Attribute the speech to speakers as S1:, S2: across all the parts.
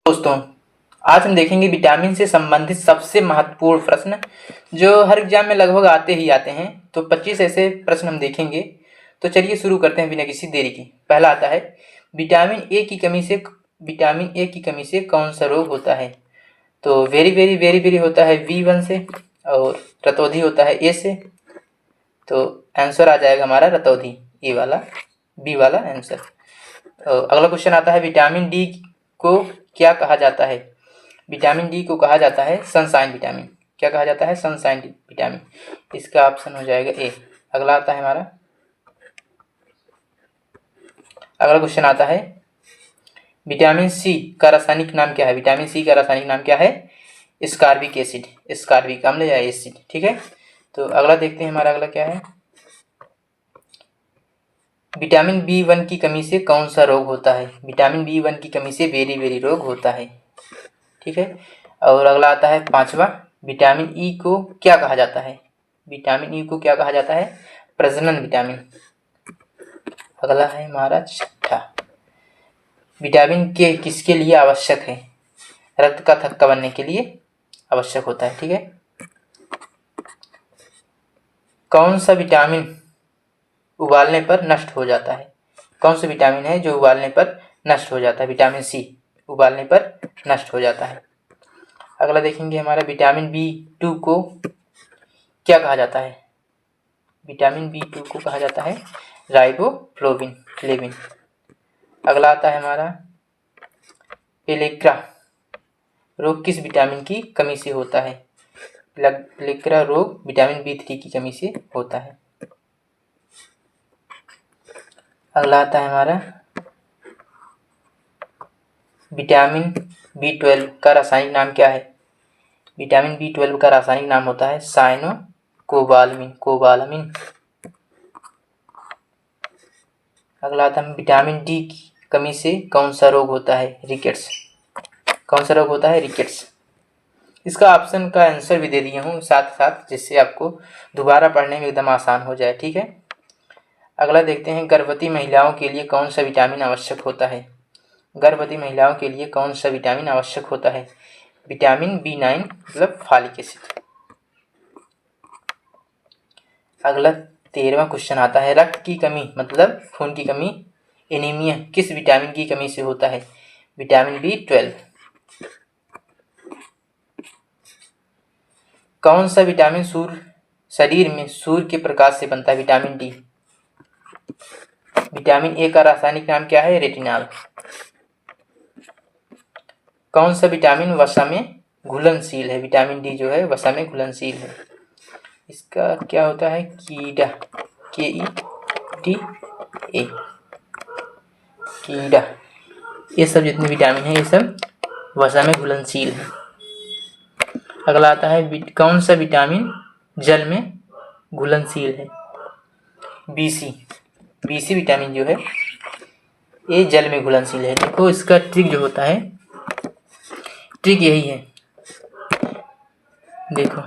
S1: दोस्तों, आज हम देखेंगे विटामिन से संबंधित सबसे महत्वपूर्ण प्रश्न जो हर एग्जाम में लगभग आते ही आते हैं। तो 25 ऐसे प्रश्न हम देखेंगे। तो चलिए शुरू करते हैं बिना किसी देरी के। पहला आता है, विटामिन ए की कमी से कौन सा रोग होता है? तो वेरी वेरी वेरी वेरी होता है B1 से, और रतौंधी होता है ए से। तो आंसर आ जाएगा हमारा रतौंधी, ए वाला, बी वाला आंसर। तो अगला क्वेश्चन आता है, विटामिन डी को क्या कहा जाता है? विटामिन डी को कहा जाता है सनशाइन विटामिन। क्या कहा जाता है? Sunshine vitamin. इसका ऑप्शन हो जाएगा ए। अगला आता है हमारा, अगला क्वेश्चन आता है, विटामिन सी का रासायनिक नाम क्या है? विटामिन सी का रासायनिक नाम क्या है? स्कारबिक एसिड, स्कारबिक अम्ल या एसिड। ठीक है, तो अगला देखते हैं, हमारा अगला क्या है, विटामिन B1 की कमी से कौन सा रोग होता है? विटामिन B1 की कमी से बेरी बेरी रोग होता है। ठीक है, और अगला आता है पांचवा, विटामिन ई को क्या कहा जाता है? विटामिन ई को क्या कहा जाता है? प्रजनन विटामिन। अगला है हमारा छठा, विटामिन के किसके लिए आवश्यक है? रक्त का थक्का बनने के लिए आवश्यक होता है। ठीक है, कौन सा विटामिन उबालने पर नष्ट हो जाता है? कौन सा विटामिन है जो उबालने पर नष्ट हो जाता है? विटामिन सी उबालने पर नष्ट हो जाता है। अगला देखेंगे हमारा, विटामिन B2 को क्या कहा जाता है? विटामिन B2 को कहा जाता है राइबोफ्लाविन। अगला आता है हमारा, पेलेग्रा रोग किस विटामिन की कमी से होता है? पेलेग्रा रोग विटामिन B3 की कमी से होता है। अगला आता है हमारा, विटामिन B12 का रासायनिक नाम क्या है? विटामिन B12 का रासायनिक नाम होता है साइनोकोबालामिन। अगला आता है, विटामिन डी की कमी से कौन सा रोग होता है? रिकेट्स। कौन सा रोग होता है? रिकेट्स। इसका ऑप्शन का आंसर भी दे दिया हूँ साथ साथ, जिससे आपको दोबारा पढ़ने में एकदम आसान हो जाए। ठीक है, अगला देखते हैं, गर्भवती महिलाओं के लिए कौन सा विटामिन आवश्यक होता है? गर्भवती महिलाओं के लिए कौन सा विटामिन आवश्यक होता है? विटामिन B9 मतलब फॉलिक एसिड। अगला 13वां क्वेश्चन आता है, रक्त की कमी मतलब खून की कमी, एनीमिया किस विटामिन की कमी से होता है? Vitamin B12। कौन सा विटामिन शरीर में सूर्य के प्रकाश से बनता है? Vitamin D. विटामिन ए का रासायनिक नाम क्या है? रेटिनॉल। कौन सा विटामिन वसा में घुलनशील है? विटामिन डी जो है वसा में घुलनशील है। इसका क्या होता है? कीड़ा, KEDA, कीड़ा। ये सब जितने विटामिन है ये सब वसा में घुलनशील है। अगला आता है, कौन सा विटामिन जल में घुलनशील है? BC विटामिन जो है ये जल में घुलनशील है। देखो इसका ट्रिक जो होता है, ट्रिक यही है, देखो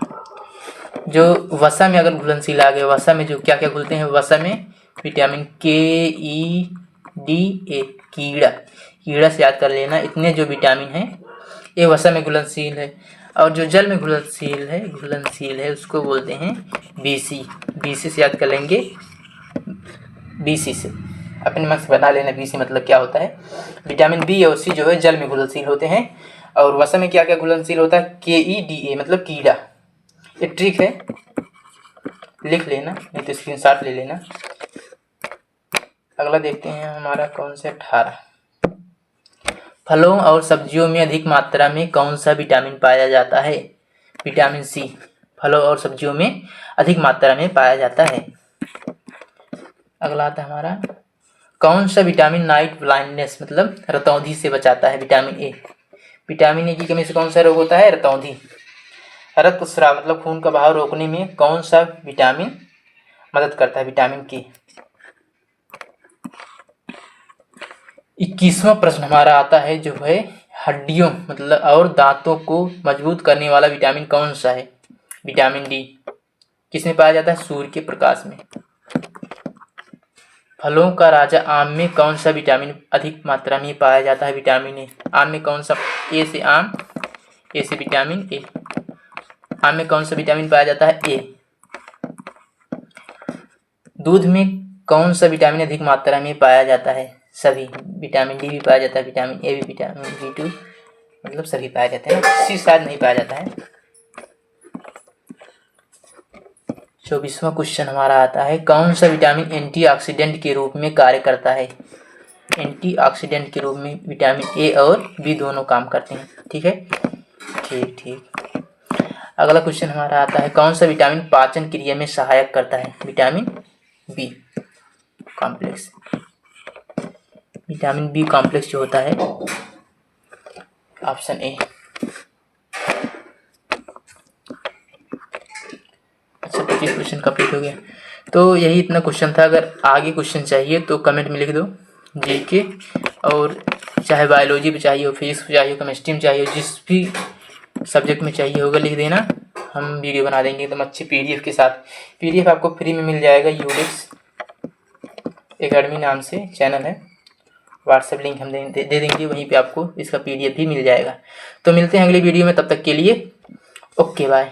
S1: जो वसा में अगर घुलनशील आ गए, वसा में जो क्या क्या घुलते हैं, वसा में विटामिन KEDA, कीड़ा से याद कर लेना। इतने जो विटामिन हैं ये वसा में घुलनशील है, और जो जल में घुलनशील है उसको बोलते हैं BC से याद कर लेंगे, BC से अपने मन से बना लेना। BC मतलब क्या होता है? विटामिन B और C जो है जल में घुलनशील होते हैं, और वसा में क्या क्या घुलनशील होता है? KEDA मतलब कीड़ा। ये ट्रिक है, लिख लेना, नहीं तो स्क्रीनशॉट ले लेना। अगला देखते हैं हमारा कौन से 18, फलों और सब्जियों में अधिक मात्रा में कौन सा विटामिन पाया जाता है? विटामिन C फलों और सब्जियों में अधिक मात्रा में पाया जाता है। अगला आता है हमारा, कौन सा विटामिन नाइट ब्लाइंडनेस मतलब रतौंधी से बचाता है? Vitamin A. विटामिन ए की कमी से कौन सा रोग होता है? रतौंधी। रक्तस्राव मतलब खून का बहाव रोकने में कौन सा विटामिन मदद करता है? विटामिन के। 21वां प्रश्न हमारा आता है जो है, हड्डियों मतलब और दांतों को मजबूत करने वाला विटामिन कौन सा है? Vitamin D. किसमें पाया जाता है? सूर्य के प्रकाश में। फलों का राजा आम में कौन सा विटामिन अधिक मात्रा में पाया जाता है? Vitamin A. आम में कौन सा? ए से आम, ए से विटामिन ए। आम में कौन सा विटामिन पाया जाता है? ए। दूध में कौन सा विटामिन अधिक मात्रा में पाया जाता है? सभी। विटामिन डी भी पाया जाता है, विटामिन ए भी, विटामिन बी2, मतलब सभी पाया जाते हैं, सी शायद नहीं पाया जाता है। 24वां क्वेश्चन हमारा आता है, कौन सा विटामिन एंटीऑक्सीडेंट के रूप में कार्य करता है? एंटीऑक्सीडेंट के रूप में विटामिन ए और बी दोनों काम करते हैं। ठीक है, ठीक। अगला क्वेश्चन हमारा आता है, कौन सा विटामिन पाचन क्रिया में सहायक करता है? Vitamin B complex. Vitamin B complex जो होता है, ऑप्शन ए। अच्छा, 25 क्वेश्चन कंप्लीट हो गया। तो यही इतना क्वेश्चन था। अगर आगे क्वेश्चन चाहिए तो कमेंट में लिख दो, जीके, और चाहे बायोलॉजी में चाहिए हो, फिजिक्स में चाहिए हो, केमिस्ट्री में चाहिए हो, जिस भी सब्जेक्ट में चाहिए होगा लिख देना, हम वीडियो बना देंगे एकदम अच्छी पीडीएफ के साथ। पीडीएफ आपको फ्री में मिल जाएगा, यूडिक्स एकेडमी नाम से चैनल है, व्हाट्सएप लिंक हम दे देंगे, वहीं पे आपको इसका पीडीएफ भी मिल जाएगा। तो मिलते हैं अगली वीडियो में, तब तक के लिए ओके बाय।